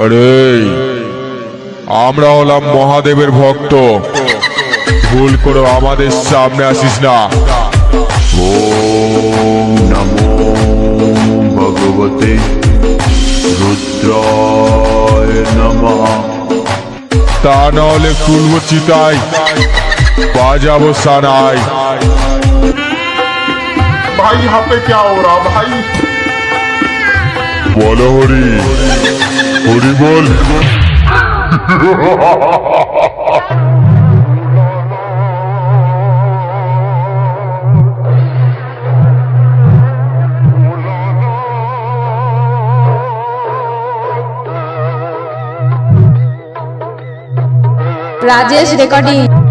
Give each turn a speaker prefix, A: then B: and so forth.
A: আরে আমরা হলাম মহাদেবের ভক্ত, ভুল করে আমাদের সামনে আসিস না।
B: ওম নমো ভগবতে রুদ্রায় নমঃ।
A: তা না হলে তুলব চিতায়, বাজাবো সানাই।
C: भाई यहाँ पे क्या हो रहा भाई?
A: বলো হরি, হরি বল।
D: राजेश रिकॉर्डिंग।